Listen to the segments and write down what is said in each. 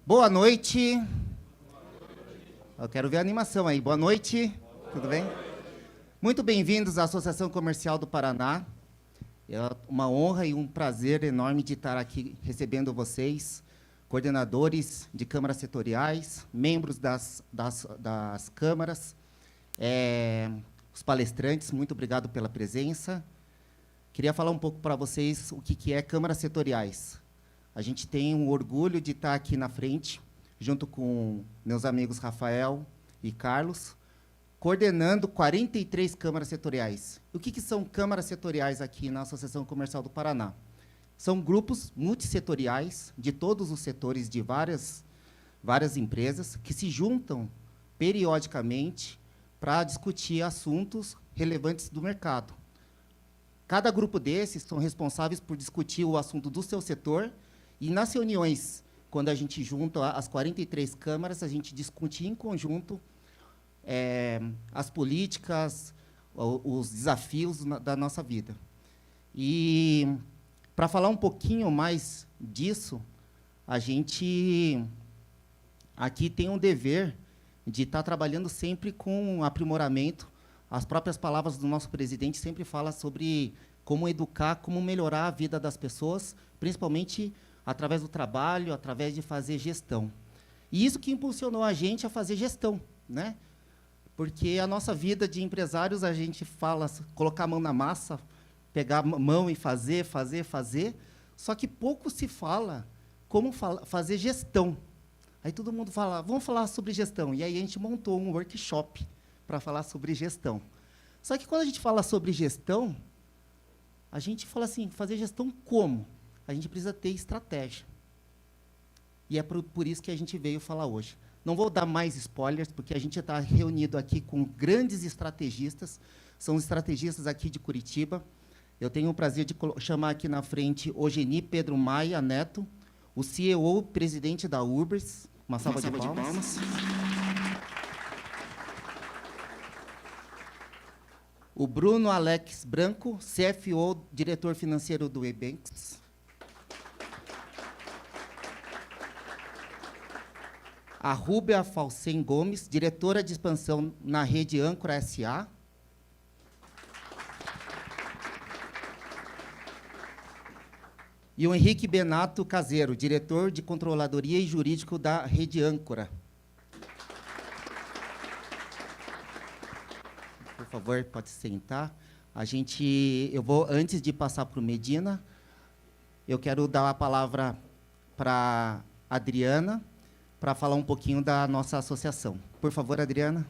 Boa noite. Eu quero ver a animação aí. Boa noite. Tudo bem? Muito bem-vindos à Associação Comercial do Paraná. É uma honra e um prazer enorme de estar aqui recebendo vocês, coordenadores de câmaras setoriais, membros das câmaras, os palestrantes, muito obrigado pela presença. Queria falar um pouco para vocês o que é câmaras setoriais. A gente tem um orgulho de estar aqui na frente, junto com meus amigos Rafael e Carlos, coordenando 43 câmaras setoriais. O que são câmaras setoriais aqui na Associação Comercial do Paraná? São grupos multissetoriais de todos os setores de várias empresas que se juntam periodicamente para discutir assuntos relevantes do mercado. Cada grupo desses são responsáveis por discutir o assunto do seu setor e, nas reuniões, quando a gente junta as 43 câmaras, a gente discute em conjunto as políticas, os desafios da nossa vida. E, para falar um pouquinho mais disso, a gente aqui tem um dever de estar trabalhando sempre com aprimoramento. As próprias palavras do nosso presidente sempre falam sobre como educar, como melhorar a vida das pessoas, principalmente através do trabalho, através de fazer gestão. E isso que impulsionou a gente a fazer gestão, né? Porque a nossa vida de empresários, a gente fala, colocar a mão na massa, pegar a mão e fazer, só que pouco se fala como fazer gestão. Aí todo mundo fala, vamos falar sobre gestão. E aí a gente montou um workshop para falar sobre gestão. Só que quando a gente fala sobre gestão, a gente fala assim, fazer gestão como? A gente precisa ter estratégia. E é por isso que a gente veio falar hoje. Não vou dar mais spoilers, porque a gente está reunido aqui com grandes estrategistas, são estrategistas aqui de Curitiba. Eu tenho o prazer de chamar aqui na frente o Geni Pedro Maia Neto, o CEO, presidente da Ubers. Uma salva de palmas. O Bruno Alex Branco, CFO, diretor financeiro do Ebanks. A Rúbia Falcem Gomes, diretora de expansão na rede Âncora S.A. E o Henrique Benato Caseiro, diretor de controladoria e jurídico da rede Âncora. Por favor, pode sentar. Eu vou, antes de passar para o Medina, eu quero dar a palavra para a Adriana, para falar um pouquinho da nossa associação. Por favor, Adriana.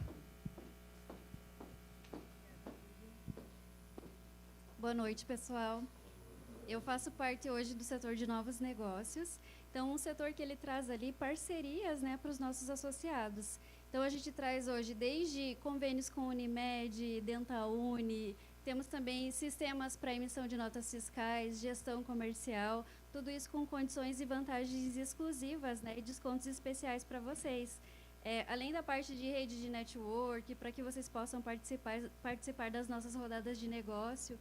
Boa noite, pessoal. Eu faço parte hoje do setor de novos negócios. Então, um setor que ele traz ali parcerias, né, para os nossos associados. Então, a gente traz hoje desde convênios com Unimed, Dentauni, temos também sistemas para emissão de notas fiscais, gestão comercial, tudo isso com condições e vantagens exclusivas, né, e descontos especiais para vocês. Além da parte de rede de network, para que vocês possam participar das nossas rodadas de negócio.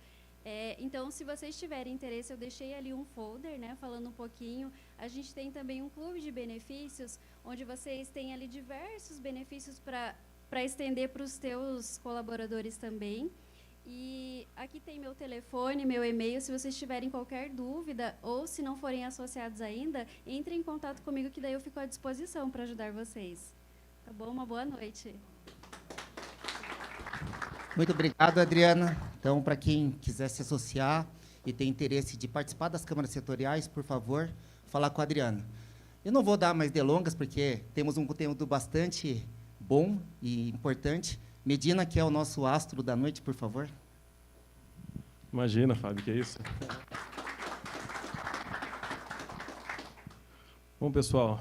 Então, se vocês tiverem interesse, eu deixei ali um folder, né, falando um pouquinho. A gente tem também um clube de benefícios, onde vocês têm ali diversos benefícios para estender para os teus colaboradores também. E aqui tem meu telefone, meu e-mail. Se vocês tiverem qualquer dúvida ou se não forem associados ainda, entrem em contato comigo, que daí eu fico à disposição para ajudar vocês. Tá bom? Uma boa noite. Muito obrigado, Adriana. Então, para quem quiser se associar e tem interesse de participar das câmaras setoriais, por favor, falar com a Adriana. Eu não vou dar mais delongas, porque temos um conteúdo bastante bom e importante. Medina, que é o nosso astro da noite, por favor. Imagina, Fábio, que é isso? Bom, pessoal,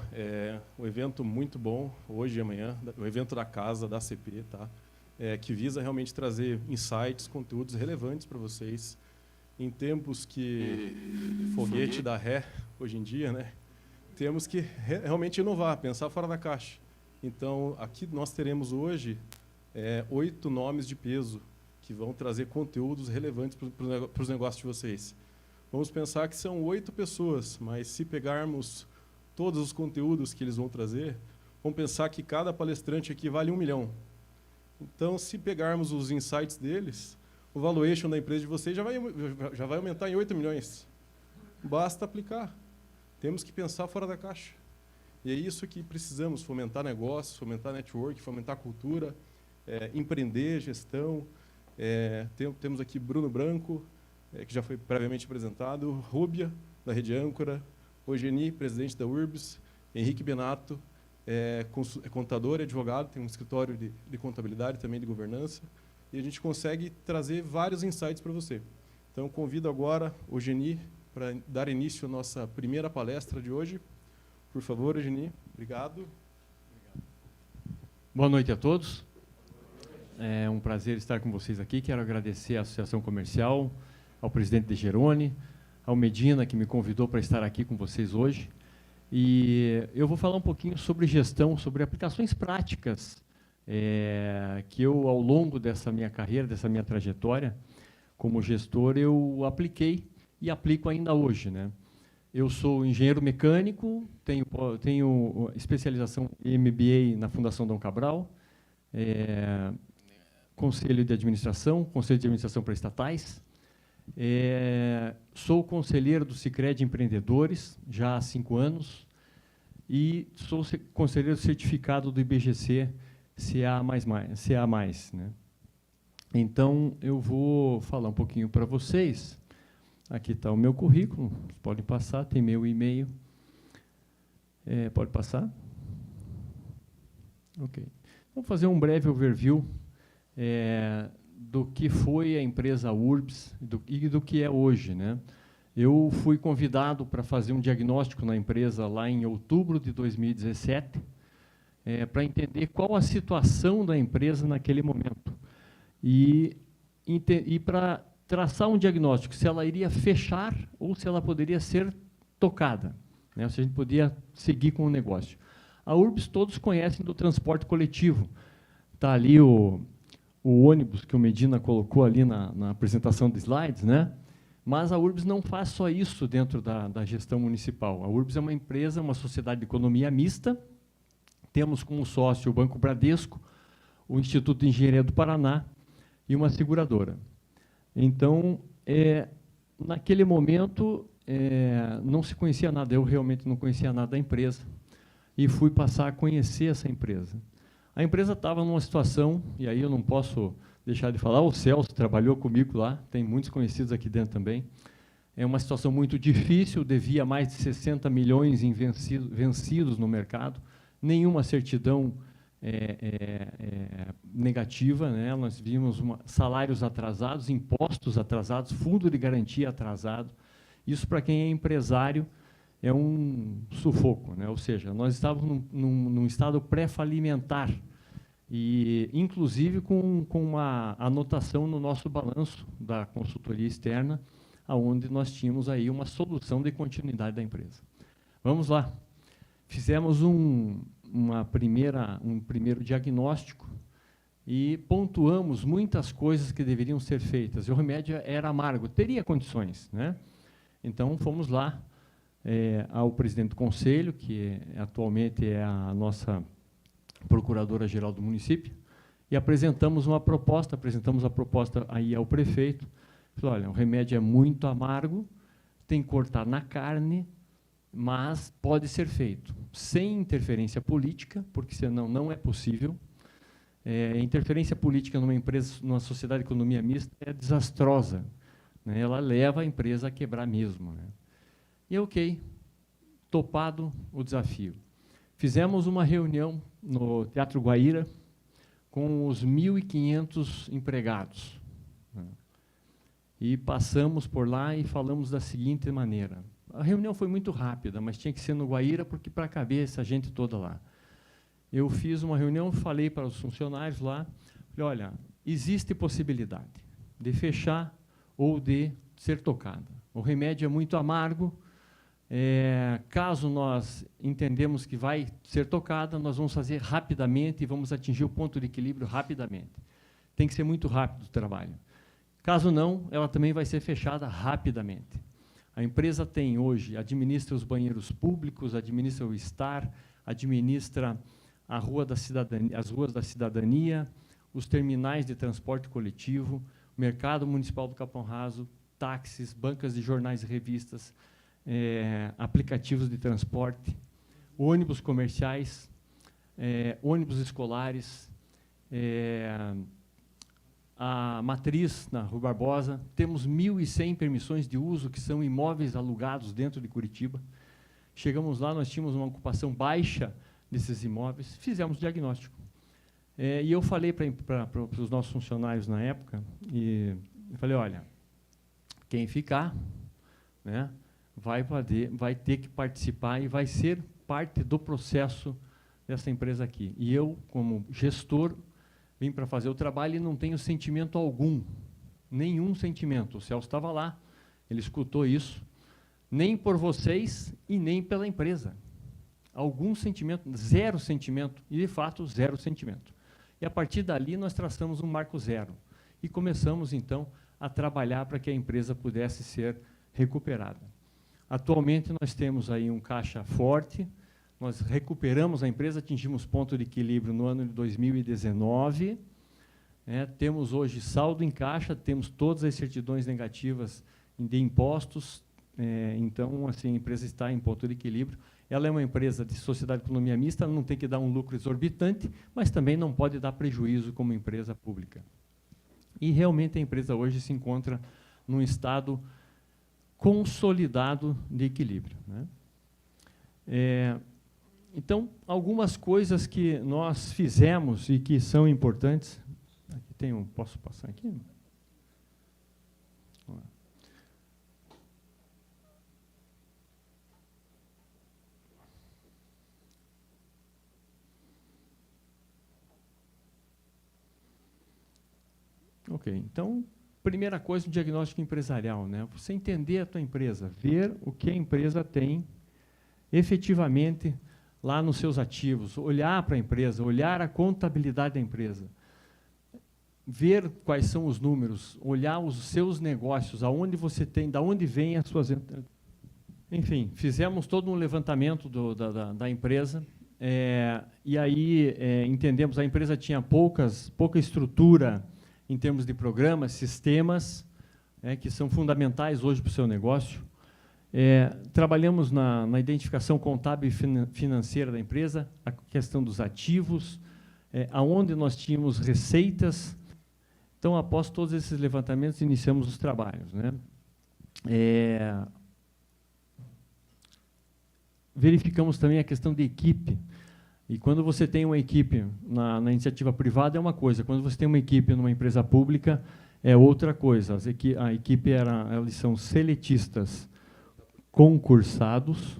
um evento muito bom, hoje e amanhã, o evento da casa, da CP, tá? Que visa realmente trazer insights, conteúdos relevantes para vocês. Em tempos que foguete dá ré, hoje em dia, né? Temos que realmente inovar, pensar fora da caixa. Então, aqui nós teremos hoje 8 nomes de peso que vão trazer conteúdos relevantes para os negócios de vocês. Vamos pensar que são 8 pessoas, mas se pegarmos todos os conteúdos que eles vão trazer, vamos pensar que cada palestrante aqui vale 1 milhão. Então, se pegarmos os insights deles, o valuation da empresa de vocês já vai aumentar em 8 milhões. Basta aplicar. Temos que pensar fora da caixa. E é isso que precisamos, fomentar negócios, fomentar network, fomentar cultura, empreender, gestão. Temos aqui Bruno Branco, que já foi previamente apresentado, Rúbia, da Rede Âncora, Ogeni, presidente da URBS, Henrique Benato, contador e advogado, tem um escritório de contabilidade, também de governança, e a gente consegue trazer vários insights para você. Então, convido agora o Ogeni para dar início à nossa primeira palestra de hoje. Por favor, Ogeni. Obrigado. Boa noite a todos. É um prazer estar com vocês aqui. Quero agradecer à Associação Comercial, ao presidente De Geroni, ao Medina, que me convidou para estar aqui com vocês hoje. E eu vou falar um pouquinho sobre gestão, sobre aplicações práticas que eu, ao longo dessa minha carreira, dessa minha trajetória como gestor, eu apliquei e aplico ainda hoje, né? Eu sou engenheiro mecânico, tenho especialização em MBA na Fundação Dom Cabral, conselho de administração para estatais. Sou conselheiro do Sicredi Empreendedores, já há 5 anos, e sou conselheiro certificado do IBGC CA++, né? Então, eu vou falar um pouquinho para vocês. Aqui está o meu currículo, podem passar, tem meu e-mail. Pode passar? Ok. Vou fazer um breve overview do que foi a empresa URBS e do que é hoje, né? Eu fui convidado para fazer um diagnóstico na empresa lá em outubro de 2017, para entender qual a situação da empresa naquele momento. E para traçar um diagnóstico, se ela iria fechar ou se ela poderia ser tocada, né? Se a gente podia seguir com o negócio. A URBS todos conhecem do transporte coletivo. Está ali o ônibus que o Medina colocou ali na apresentação de slides, né? Mas a URBS não faz só isso dentro da gestão municipal. A URBS é uma empresa, uma sociedade de economia mista. Temos como sócio o Banco Bradesco, o Instituto de Engenharia do Paraná e uma seguradora. Então, naquele momento, não se conhecia nada, eu realmente não conhecia nada da empresa, e fui passar a conhecer essa empresa. A empresa estava numa situação, e aí eu não posso deixar de falar, o Celso trabalhou comigo lá, tem muitos conhecidos aqui dentro também, é uma situação muito difícil, devia mais de 60 milhões em vencidos no mercado, nenhuma certidão negativa, né? Nós vimos salários atrasados, impostos atrasados, fundo de garantia atrasado. Isso, para quem é empresário, é um sufoco, né? Ou seja, nós estávamos num estado pré-falimentar, e inclusive com uma anotação no nosso balanço da consultoria externa, onde nós tínhamos aí uma solução de continuidade da empresa. Vamos lá. Fizemos um primeiro diagnóstico e pontuamos muitas coisas que deveriam ser feitas. O remédio era amargo, teria condições, né? Então, fomos lá ao presidente do conselho, que atualmente é a nossa procuradora-geral do município, e apresentamos a proposta aí ao prefeito. Falei, olha, o remédio é muito amargo, tem que cortar na carne, mas pode ser feito sem interferência política, porque senão não é possível. Interferência política numa empresa, numa sociedade de economia mista, é desastrosa, né? Ela leva a empresa a quebrar mesmo, né? E ok, topado o desafio. Fizemos uma reunião no Teatro Guaíra com os 1.500 empregados, né? E passamos por lá e falamos da seguinte maneira. A reunião foi muito rápida, mas tinha que ser no Guaíra, porque para caber essa gente toda lá. Eu fiz uma reunião, falei para os funcionários lá, falei, olha, existe possibilidade de fechar ou de ser tocada. O remédio é muito amargo, caso nós entendemos que vai ser tocada, nós vamos fazer rapidamente e vamos atingir o ponto de equilíbrio rapidamente. Tem que ser muito rápido o trabalho. Caso não, ela também vai ser fechada rapidamente. A empresa tem hoje, administra os banheiros públicos, administra o STAR, administra as ruas da cidadania, os terminais de transporte coletivo, o mercado municipal do Capão Raso, táxis, bancas de jornais e revistas, aplicativos de transporte, ônibus comerciais, ônibus escolares, a matriz na Rua Barbosa. Temos 1.100 permissões de uso, que são imóveis alugados dentro de Curitiba. Chegamos lá, nós tínhamos uma ocupação baixa desses imóveis, fizemos diagnóstico. E eu falei para os nossos funcionários na época, e eu falei, olha, quem ficar, né, vai ter que participar e vai ser parte do processo dessa empresa aqui. E eu, como gestor, vim para fazer o trabalho e não tenho sentimento algum, nenhum sentimento. O Celso estava lá, ele escutou isso, nem por vocês e nem pela empresa. Algum sentimento, zero sentimento, e de fato, zero sentimento. E a partir dali nós traçamos um marco zero e começamos então a trabalhar para que a empresa pudesse ser recuperada. Atualmente nós temos aí um caixa forte, nós recuperamos a empresa, atingimos ponto de equilíbrio no ano de 2019, temos hoje saldo em caixa, temos todas as certidões negativas de impostos, então assim, a empresa está em ponto de equilíbrio. Ela é uma empresa de sociedade de economia mista, não tem que dar um lucro exorbitante, mas também não pode dar prejuízo como empresa pública. E realmente a empresa hoje se encontra num estado consolidado de equilíbrio, né? Então, algumas coisas que nós fizemos e que são importantes. Aqui tem um, posso passar aqui? Ok, então, primeira coisa, o diagnóstico empresarial, né? Você entender a tua empresa, ver o que a empresa tem efetivamente lá nos seus ativos, olhar para a empresa, olhar a contabilidade da empresa, ver quais são os números, olhar os seus negócios, aonde você tem, da onde vêm as suas... Enfim, fizemos todo um levantamento da empresa, e aí entendemos, a empresa tinha pouca estrutura em termos de programas, sistemas, que são fundamentais hoje para o seu negócio. Trabalhamos na identificação contábil e financeira da empresa, a questão dos ativos, aonde nós tínhamos receitas. Então, após todos esses levantamentos, iniciamos os trabalhos, né? Verificamos também a questão de equipe. E quando você tem uma equipe na iniciativa privada é uma coisa, quando você tem uma equipe numa empresa pública é outra coisa. A equipe eles são seletistas concursados.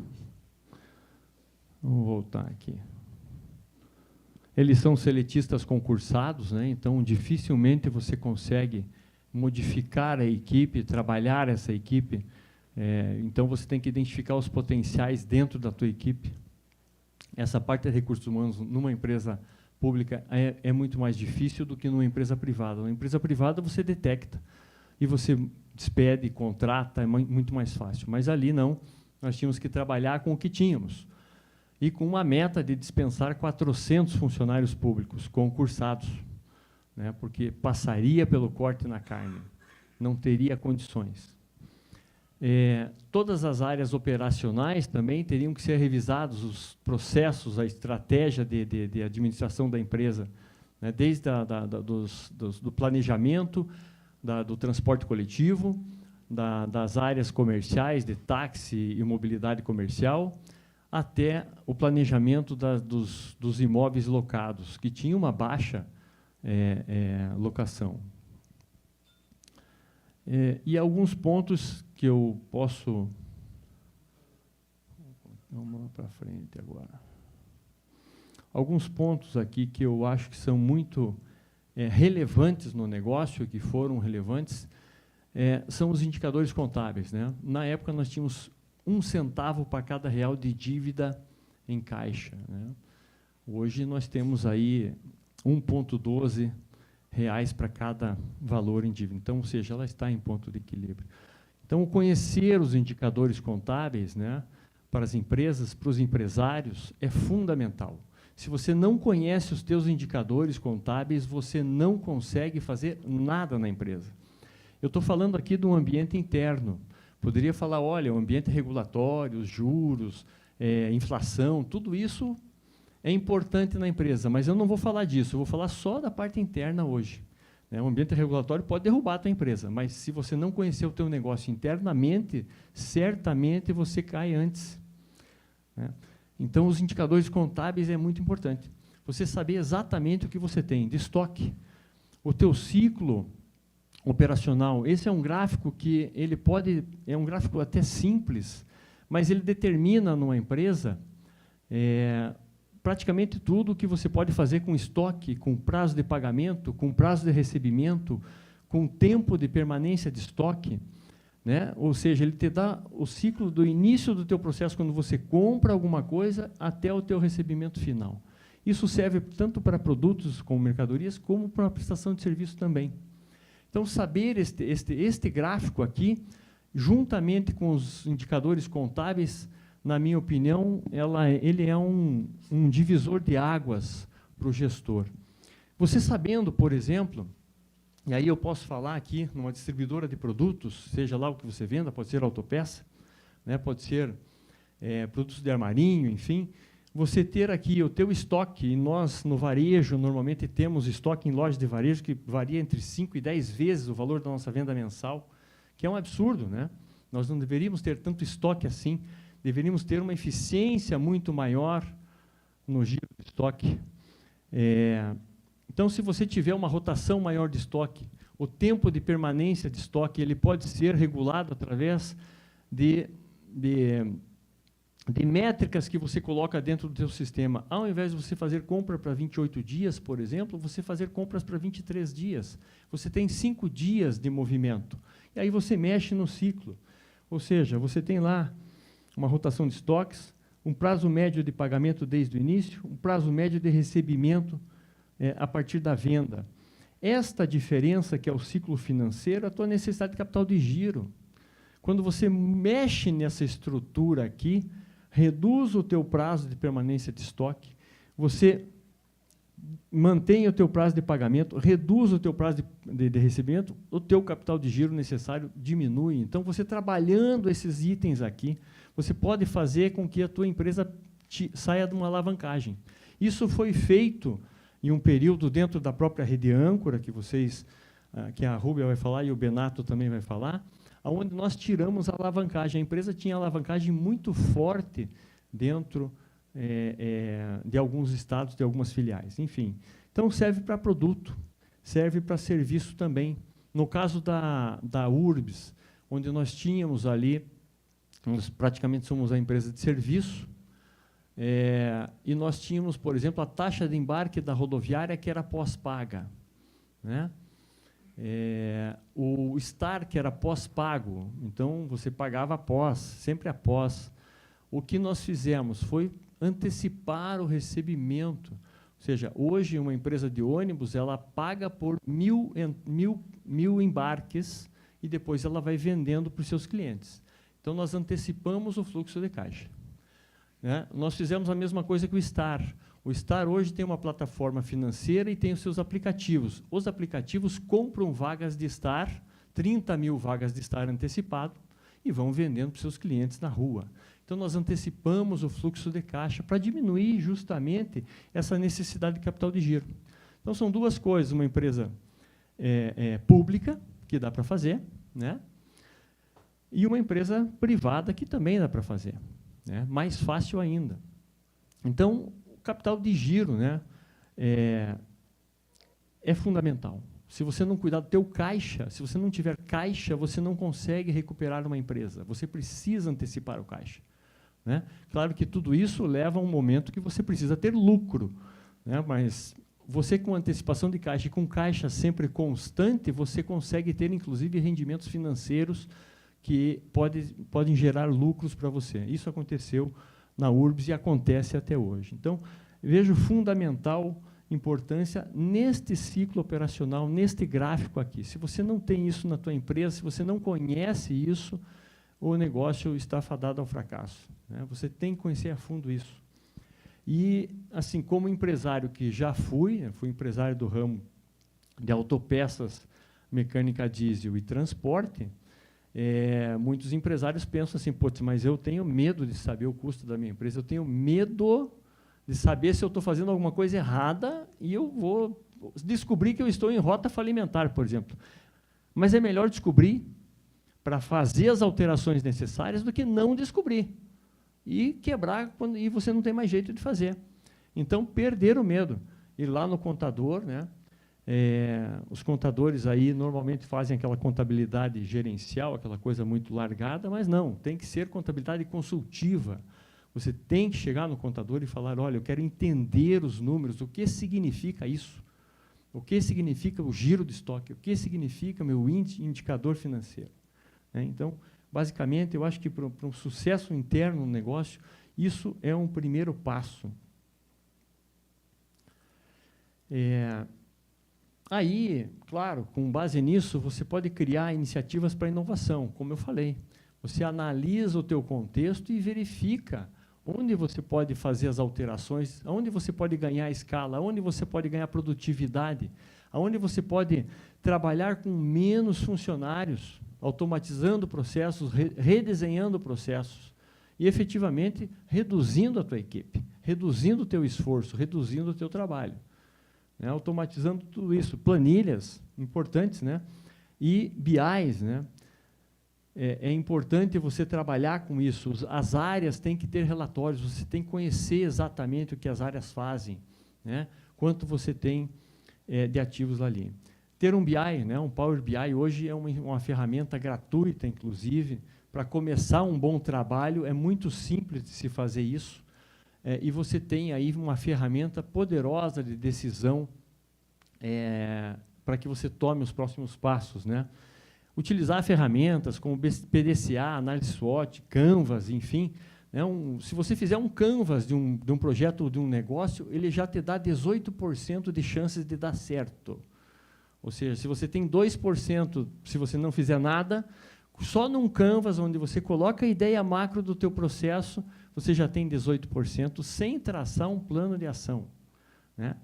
Vamos voltar aqui. Eles são seletistas concursados, né? Então dificilmente você consegue modificar a equipe, trabalhar essa equipe. Então você tem que identificar os potenciais dentro da tua equipe. Essa parte de recursos humanos numa empresa pública é muito mais difícil do que numa empresa privada. Numa empresa privada você detecta e você despede, contrata, é muito mais fácil. Mas ali não, nós tínhamos que trabalhar com o que tínhamos. E com uma meta de dispensar 400 funcionários públicos concursados, né, porque passaria pelo corte na carne, não teria condições. Todas as áreas operacionais também teriam que ser revisados, os processos, a estratégia de administração da empresa, né, desde do planejamento, do transporte coletivo, das áreas comerciais, de táxi e mobilidade comercial, até o planejamento dos imóveis locados, que tinha uma baixa locação. E alguns pontos que eu posso... Vamos lá para frente agora. Alguns pontos aqui que eu acho que são muito relevantes no negócio, que foram relevantes, são os indicadores contábeis, né? Na época, nós tínhamos 1 centavo para cada real de dívida em caixa, né? Hoje, nós temos aí 1,12 reais para cada valor em dívida. Então, ou seja, ela está em ponto de equilíbrio. Então, conhecer os indicadores contábeis, né, para as empresas, para os empresários, é fundamental. Se você não conhece os teus indicadores contábeis, você não consegue fazer nada na empresa. Eu estou falando aqui de um ambiente interno. Poderia falar, olha, o ambiente regulatório, os juros, inflação, tudo isso é importante na empresa, mas eu não vou falar disso, eu vou falar só da parte interna hoje. O ambiente regulatório pode derrubar a tua empresa, mas se você não conhecer o teu negócio internamente, certamente você cai antes. Então, os indicadores contábeis é muito importante. Você saber exatamente o que você tem de estoque. O teu ciclo operacional, esse é um gráfico que ele é um gráfico até simples, mas ele determina numa empresa praticamente tudo o que você pode fazer com estoque, com prazo de pagamento, com prazo de recebimento, com tempo de permanência de estoque, né? Ou seja, ele te dá o ciclo do início do teu processo, quando você compra alguma coisa, até o teu recebimento final. Isso serve tanto para produtos como mercadorias, como para a prestação de serviço também. Então, saber este gráfico aqui, juntamente com os indicadores contábeis, na minha opinião, ele é um divisor de águas para o gestor. Você sabendo, por exemplo, e aí eu posso falar aqui, numa distribuidora de produtos, seja lá o que você venda, pode ser autopeça, né, pode ser produtos de armarinho, enfim, você ter aqui o teu estoque, e nós, no varejo, normalmente temos estoque em lojas de varejo que varia entre 5 e 10 vezes o valor da nossa venda mensal, que é um absurdo, né? Nós não deveríamos ter tanto estoque assim, deveríamos ter uma eficiência muito maior no giro de estoque. Então, se você tiver uma rotação maior de estoque, o tempo de permanência de estoque ele pode ser regulado através de métricas que você coloca dentro do seu sistema. Ao invés de você fazer compra para 28 dias, por exemplo, você fazer compras para 23 dias. Você tem 5 dias de movimento. E aí você mexe no ciclo. Ou seja, você tem lá uma rotação de estoques, um prazo médio de pagamento desde o início, um prazo médio de recebimento a partir da venda. Esta diferença, que é o ciclo financeiro, é a tua necessidade de capital de giro. Quando você mexe nessa estrutura aqui, reduz o teu prazo de permanência de estoque, você mantém o teu prazo de pagamento, reduz o teu prazo de recebimento, o teu capital de giro necessário diminui. Então, você trabalhando esses itens aqui, você pode fazer com que a tua empresa saia de uma alavancagem. Isso foi feito em um período dentro da própria rede âncora, que a Rúbia vai falar e o Benato também vai falar, onde nós tiramos a alavancagem. A empresa tinha alavancagem muito forte dentro de alguns estados, de algumas filiais. Enfim, então serve para produto, serve para serviço também. No caso da URBS, onde nós tínhamos ali, nós praticamente somos a empresa de serviço, e nós tínhamos, por exemplo, a taxa de embarque da rodoviária que era pós-paga, né? O STAR, que era pós-pago, então você pagava após, sempre após. O que nós fizemos foi antecipar o recebimento. Ou seja, hoje uma empresa de ônibus, ela paga por mil embarques e depois ela vai vendendo para os seus clientes. Então, nós antecipamos o fluxo de caixa, né? Nós fizemos a mesma coisa que o STAR. O STAR hoje tem uma plataforma financeira e tem os seus aplicativos. Os aplicativos compram vagas de STAR, 30 mil vagas de STAR antecipado, e vão vendendo para os seus clientes na rua. Então, nós antecipamos o fluxo de caixa para diminuir justamente essa necessidade de capital de giro. Então, são duas coisas. Uma empresa pública, que dá para fazer, né? E uma empresa privada, que também dá para fazer, né? Mais fácil ainda. Então, o capital de giro, né, é fundamental. Se você não cuidar do teu caixa, se você não tiver caixa, você não consegue recuperar uma empresa. Você precisa antecipar o caixa, né? Claro que tudo isso leva a um momento que você precisa ter lucro, né? Mas você, com antecipação de caixa e com caixa sempre constante, você consegue ter, inclusive, rendimentos financeiros que podem gerar lucros para você. Isso aconteceu na URBS e acontece até hoje. Então, vejo fundamental importância neste ciclo operacional, neste gráfico aqui. Se você não tem isso na tua empresa, se você não conhece isso, o negócio está fadado ao fracasso, né? Você tem que conhecer a fundo isso. E, assim, como empresário que já fui empresário do ramo de autopeças, mecânica diesel e transporte, muitos empresários pensam assim, putz, mas eu tenho medo de saber o custo da minha empresa, eu tenho medo de saber se eu estou fazendo alguma coisa errada e eu vou descobrir que eu estou em rota falimentar, por exemplo. Mas é melhor descobrir para fazer as alterações necessárias do que não descobrir e quebrar e você não tem mais jeito de fazer. Então, perder o medo. Ir lá no contador, né? Os contadores aí normalmente fazem aquela contabilidade gerencial, aquela coisa muito largada, mas não, tem que ser contabilidade consultiva. Você tem que chegar no contador e falar, olha, eu quero entender os números, o que significa isso? O que significa o giro de estoque? O que significa meu indicador financeiro? Então, basicamente, eu acho que para um sucesso interno no negócio, isso é um primeiro passo. Aí, claro, com base nisso, você pode criar iniciativas para inovação, como eu falei. Você analisa o teu contexto e verifica onde você pode fazer as alterações, onde você pode ganhar escala, onde você pode ganhar produtividade, onde você pode trabalhar com menos funcionários, automatizando processos, redesenhando processos e, efetivamente, reduzindo a tua equipe, reduzindo o teu esforço, reduzindo o teu trabalho. Automatizando tudo isso, planilhas importantes, né? E BIs, né? É importante você trabalhar com isso. As áreas têm que ter relatórios, você tem que conhecer exatamente o que as áreas fazem, né? Quanto você tem de ativos ali. Ter um BI, né? Um Power BI, hoje é uma ferramenta gratuita, inclusive, para começar um bom trabalho, é muito simples de se fazer isso. E você tem aí uma ferramenta poderosa de decisão para que você tome os próximos passos, né? Utilizar ferramentas como PDCA, análise SWOT, Canvas, enfim. Né? Se você fizer um Canvas de um projeto, de um negócio, ele já te dá 18% de chances de dar certo. Ou seja, se você tem 2%, se você não fizer nada, só num Canvas, onde você coloca a ideia macro do teu processo, você já tem 18%, sem traçar um plano de ação, né?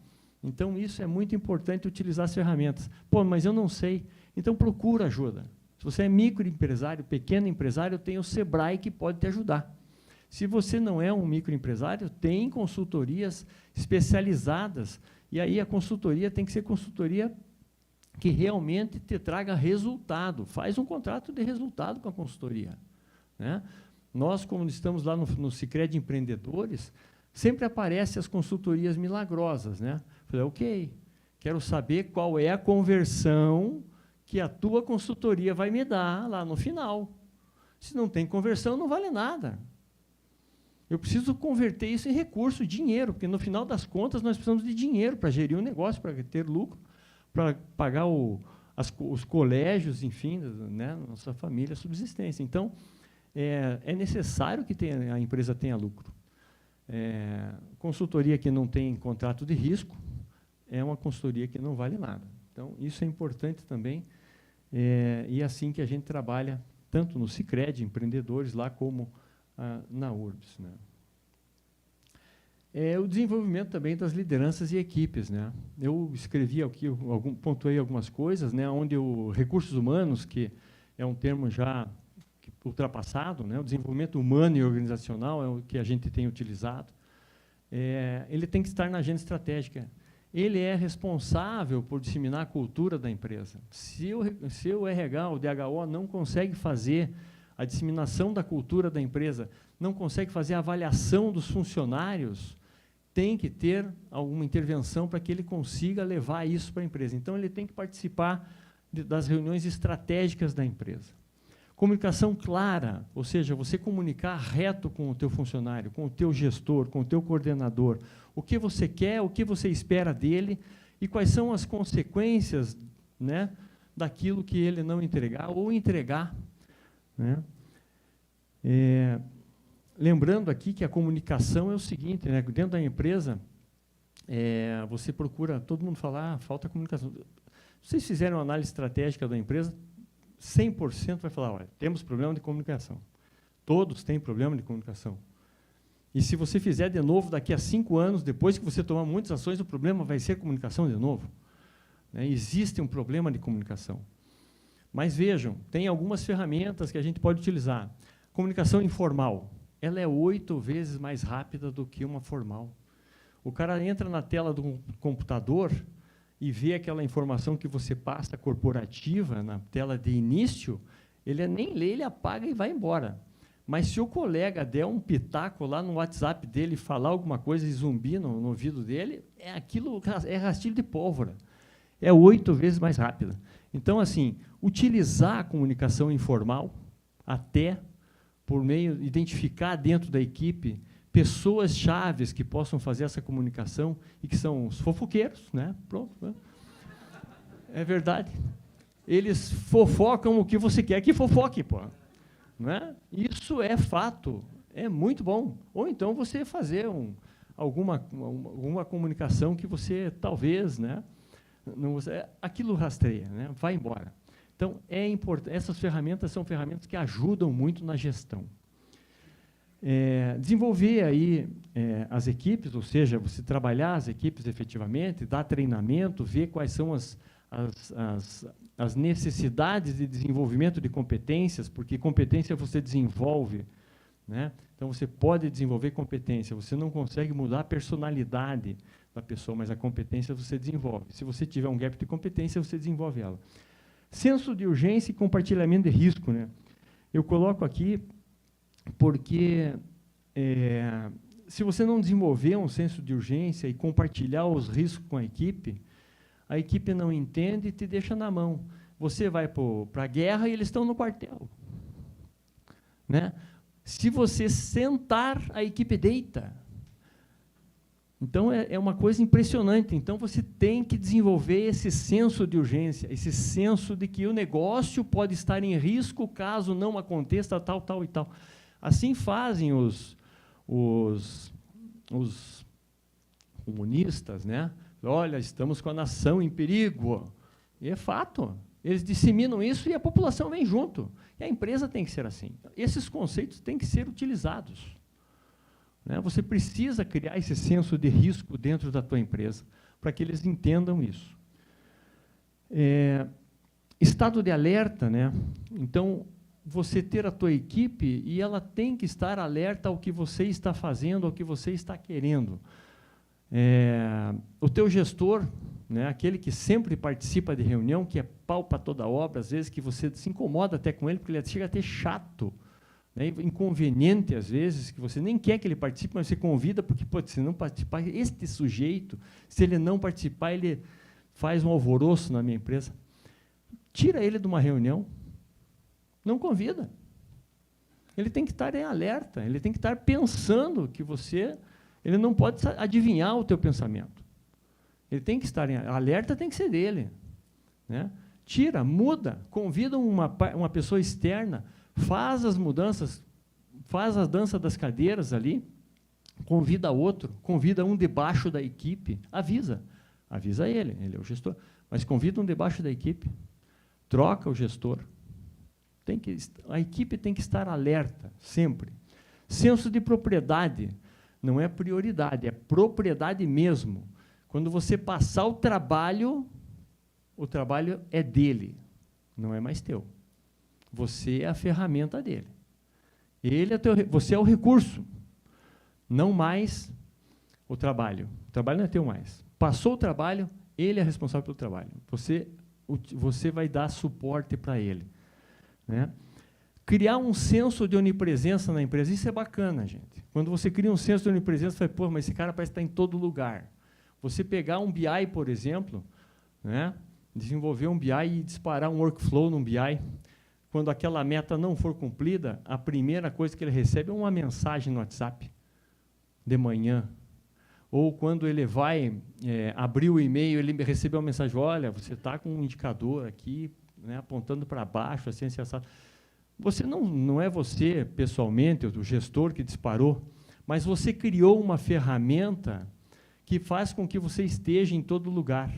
Então, isso é muito importante, utilizar as ferramentas. Pô, mas eu não sei. Então, procura ajuda. Se você é microempresário, pequeno empresário, tem o Sebrae que pode te ajudar. Se você não é um microempresário, tem consultorias especializadas. E aí a consultoria tem que ser consultoria que realmente te traga resultado. Faz um contrato de resultado com a consultoria, né? Nós, como estamos lá no Sicredi Empreendedores, sempre aparecem as consultorias milagrosas, né? Falei, ok, quero saber qual é a conversão que a tua consultoria vai me dar lá no final. Se não tem conversão, não vale nada. Eu preciso converter isso em recurso, dinheiro, porque no final das contas nós precisamos de dinheiro para gerir o negócio, para ter lucro, para pagar os colégios, enfim, né, nossa família, subsistência. Então, é necessário que a empresa tenha lucro. Consultoria que não tem contrato de risco é uma consultoria que não vale nada. Então, isso é importante também, e é assim que a gente trabalha, tanto no Sicredi, empreendedores, lá como na URBS, né? O desenvolvimento também das lideranças e equipes, né? Eu escrevi aqui, pontuei algumas coisas, né, onde o recursos humanos, que é um termo já ultrapassado, né, o desenvolvimento humano e organizacional é o que a gente tem utilizado, ele tem que estar na agenda estratégica. Ele é responsável por disseminar a cultura da empresa. Se o RH, o DHO, não consegue fazer a disseminação da cultura da empresa, não consegue fazer a avaliação dos funcionários, tem que ter alguma intervenção para que ele consiga levar isso para a empresa. Então, ele tem que participar das reuniões estratégicas da empresa. Comunicação clara, ou seja, você comunicar reto com o teu funcionário, com o teu gestor, com o teu coordenador, o que você quer, o que você espera dele e quais são as consequências, né, daquilo que ele não entregar ou entregar, né? Lembrando aqui que a comunicação é o seguinte, né, dentro da empresa, você procura, todo mundo fala, falta comunicação. Se vocês fizerem uma análise estratégica da empresa, 100% vai falar, olha, temos problema de comunicação. Todos têm problema de comunicação. E se você fizer de novo daqui a 5 anos, depois que você tomar muitas ações, o problema vai ser comunicação de novo. Né? Existe um problema de comunicação. Mas vejam, tem algumas ferramentas que a gente pode utilizar. Comunicação informal, ela é 8 vezes mais rápida do que uma formal. O cara entra na tela do computador e vê aquela informação que você passa corporativa na tela de início, ele nem lê, ele apaga e vai embora. Mas se o colega der um pitaco lá no WhatsApp dele, falar alguma coisa e zumbir no ouvido dele, aquilo é rastilho de pólvora. É 8 vezes mais rápida. Então, assim, utilizar a comunicação informal, até por meio, identificar dentro da equipe pessoas chaves que possam fazer essa comunicação e que são os fofoqueiros, né? Pronto, né? É verdade. Eles fofocam o que você quer que fofoque, pô. Né? Isso é fato, é muito bom. Ou então você fazer alguma comunicação que você talvez, né, aquilo rastreia, né, vai embora. Então, é importante. Essas ferramentas são ferramentas que ajudam muito na gestão. Desenvolver aí as equipes, ou seja, você trabalhar as equipes efetivamente, dar treinamento, ver quais são as necessidades de desenvolvimento de competências, porque competência você desenvolve, né? Então, você pode desenvolver competência, você não consegue mudar a personalidade da pessoa, mas a competência você desenvolve. Se você tiver um gap de competência, você desenvolve ela. Senso de urgência e compartilhamento de risco, né? Eu coloco aqui porque se você não desenvolver um senso de urgência e compartilhar os riscos com a equipe não entende e te deixa na mão. Você vai para a guerra e eles estão no quartel. Né? Se você sentar, a equipe deita. Então, é uma coisa impressionante. Então, você tem que desenvolver esse senso de urgência, esse senso de que o negócio pode estar em risco caso não aconteça tal, tal e tal. Assim fazem os comunistas, né? Olha, estamos com a nação em perigo. E é fato. Eles disseminam isso e a população vem junto. E a empresa tem que ser assim. Esses conceitos têm que ser utilizados. Né? Você precisa criar esse senso de risco dentro da tua empresa, para que eles entendam isso. Estado de alerta, né? Então, você ter a tua equipe e ela tem que estar alerta ao que você está fazendo, ao que você está querendo. O teu gestor, né, aquele que sempre participa de reunião, que é pau para toda obra, às vezes que você se incomoda até com ele, porque ele chega a ter chato, né, inconveniente, às vezes, que você nem quer que ele participe, mas você convida, porque, pô, se não participar, este sujeito, se ele não participar, ele faz um alvoroço na minha empresa. Tira ele de uma reunião, não convida. Ele tem que estar em alerta, ele tem que estar pensando que você... Ele não pode adivinhar o teu pensamento. Ele tem que estar em alerta, tem que ser dele. Né? Tira, muda, convida uma pessoa externa, faz as mudanças, faz a dança das cadeiras ali, convida outro, convida um debaixo da equipe, avisa ele é o gestor, mas convida um debaixo da equipe, troca o gestor. A equipe tem que estar alerta, sempre. Senso de propriedade. Não é prioridade, é propriedade mesmo. Quando você passar o trabalho é dele, não é mais teu. Você é a ferramenta dele. Você é o recurso, não mais o trabalho. O trabalho não é teu mais. Passou o trabalho, ele é responsável pelo trabalho. Você vai dar suporte para ele. Né? Criar um senso de onipresença na empresa, isso é bacana, gente. Quando você cria um senso de onipresença, você fala, pô, mas esse cara parece estar em todo lugar. Você pegar um BI, por exemplo, né, desenvolver um BI e disparar um workflow num BI, quando aquela meta não for cumprida, a primeira coisa que ele recebe é uma mensagem no WhatsApp, de manhã. Ou quando ele vai abrir o e-mail, ele recebe uma mensagem, olha, você está com um indicador aqui, né, apontando para baixo, assim, assim. Você não é você, pessoalmente, o gestor que disparou, mas você criou uma ferramenta que faz com que você esteja em todo lugar.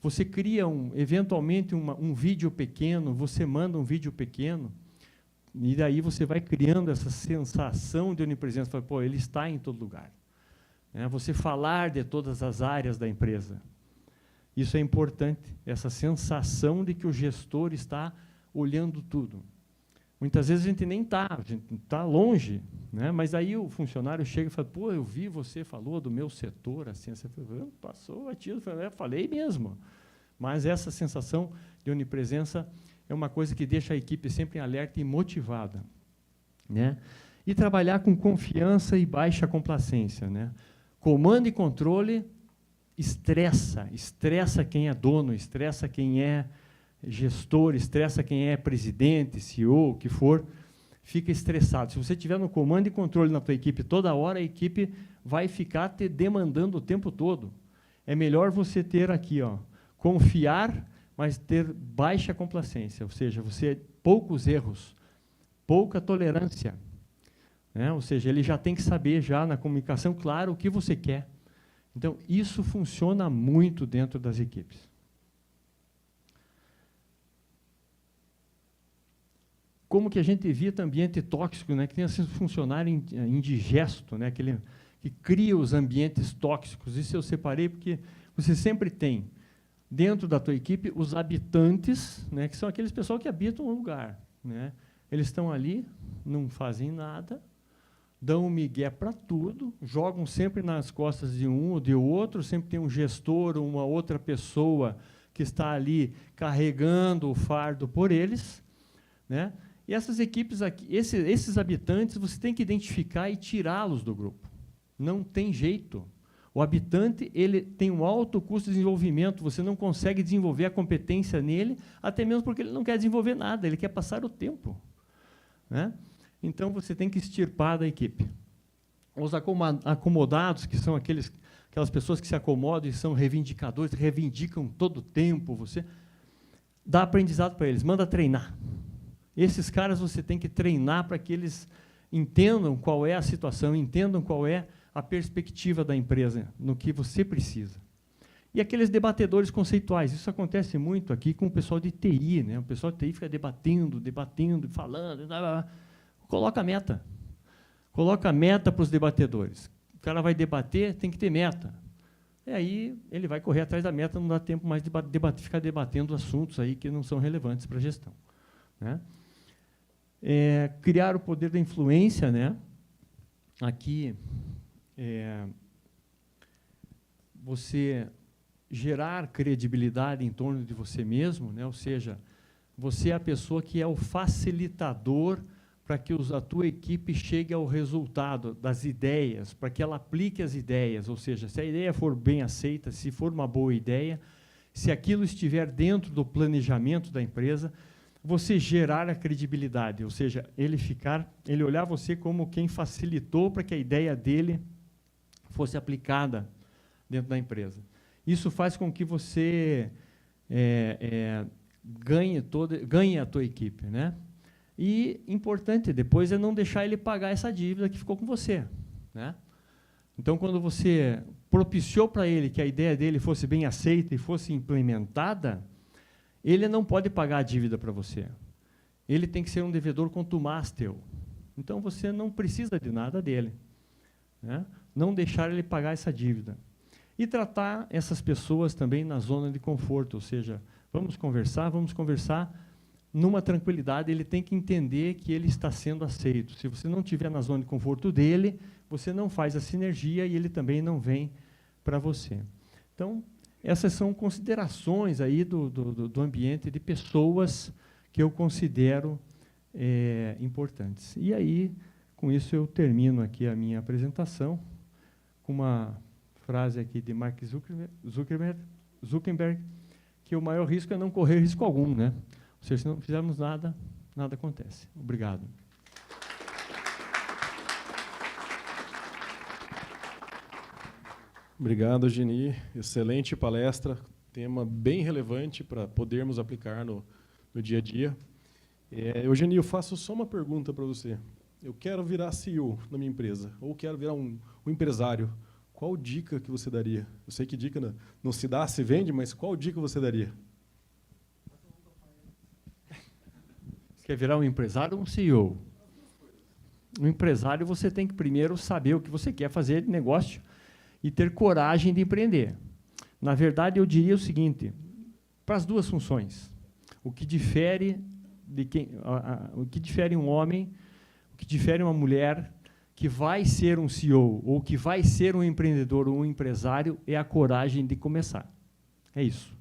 Você cria, eventualmente, um vídeo pequeno, você manda um vídeo pequeno, e daí você vai criando essa sensação de onipresença. Fala, pô, ele está em todo lugar. Você falar de todas as áreas da empresa. Isso é importante, essa sensação de que o gestor está olhando tudo. Muitas vezes a gente nem está, a gente está longe, né? Mas aí o funcionário chega e fala, pô, eu vi você falou do meu setor, assim, você falou, passou batido, falei mesmo. Mas essa sensação de onipresença é uma coisa que deixa a equipe sempre em alerta e motivada, né? E trabalhar com confiança e baixa complacência, né? Comando e controle estressa quem é dono, estressa quem é gestor, estressa quem é presidente, CEO, o que for, fica estressado. Se você tiver no comando e controle na tua equipe toda hora, a equipe vai ficar te demandando o tempo todo. É melhor você ter aqui, ó, confiar, mas ter baixa complacência, ou seja, você poucos erros, pouca tolerância, né? Ou seja, ele já tem que saber já na comunicação, claro, o que você quer. Então, isso funciona muito dentro das equipes. Como que a gente evita ambiente tóxico, né, que tem esse funcionário indigesto, né, aquele que cria os ambientes tóxicos. Isso eu separei porque você sempre tem, dentro da tua equipe, os habitantes, né, que são aqueles pessoal que habitam o lugar, né. Eles estão ali, não fazem nada, dão um migué para tudo, jogam sempre nas costas de um ou de outro, sempre tem um gestor ou uma outra pessoa que está ali carregando o fardo por eles, né? E essas equipes aqui, esses habitantes, você tem que identificar e tirá-los do grupo. Não tem jeito. O habitante, ele tem um alto custo de desenvolvimento, você não consegue desenvolver a competência nele, até mesmo porque ele não quer desenvolver nada, ele quer passar o tempo, né? Então, você tem que extirpar da equipe. Os acomodados, que são aquelas pessoas que se acomodam e são reivindicadores, reivindicam todo o tempo, você dá aprendizado para eles, manda treinar. Esses caras você tem que treinar para que eles entendam qual é a situação, entendam qual é a perspectiva da empresa, no que você precisa. E aqueles debatedores conceituais, isso acontece muito aqui com o pessoal de TI, né? O pessoal de TI fica debatendo, falando, blá, blá, blá. Coloca meta. Coloca meta para os debatedores. O cara vai debater, tem que ter meta. E aí ele vai correr atrás da meta, não dá tempo mais de ficar debatendo assuntos aí que não são relevantes para a gestão, né? Criar o poder da influência, né? Aqui, você gerar credibilidade em torno de você mesmo, né? Ou seja, você é a pessoa que é o facilitador para que a tua equipe chegue ao resultado das ideias, para que ela aplique as ideias, ou seja, se a ideia for bem aceita, se for uma boa ideia, se aquilo estiver dentro do planejamento da empresa, você gerar a credibilidade, ou seja, ele olhar você como quem facilitou para que a ideia dele fosse aplicada dentro da empresa. Isso faz com que você ganhe a tua equipe, né? E, importante, depois é não deixar ele pagar essa dívida que ficou com você, né? Então, quando você propiciou para ele que a ideia dele fosse bem aceita e fosse implementada, ele não pode pagar a dívida para você. Ele tem que ser um devedor contumaz teu. Então, você não precisa de nada dele, né? Não deixar ele pagar essa dívida. E tratar essas pessoas também na zona de conforto, ou seja, vamos conversar numa tranquilidade, ele tem que entender que ele está sendo aceito. Se você não estiver na zona de conforto dele, você não faz a sinergia e ele também não vem para você. Então, essas são considerações aí do ambiente de pessoas que eu considero importantes. E aí, com isso, eu termino aqui a minha apresentação com uma frase aqui de Mark Zuckerberg, que o maior risco é não correr risco algum, né? Ou seja, se não fizermos nada, nada acontece. Obrigado. Obrigado, Geni. Excelente palestra, tema bem relevante para podermos aplicar no dia a dia. Eugênio, eu faço só uma pergunta para você. Eu quero virar CEO na minha empresa, ou quero virar um empresário. qual dica que você daria? Eu sei que dica não se dá, se vende, mas qual dica você daria? Você quer virar um empresário ou um CEO? Um empresário, você tem que primeiro saber o que você quer fazer de negócio e ter coragem de empreender. Na verdade, eu diria o seguinte, para as duas funções, o que difere um homem, o que difere uma mulher que vai ser um CEO ou que vai ser um empreendedor ou um empresário é a coragem de começar. É isso.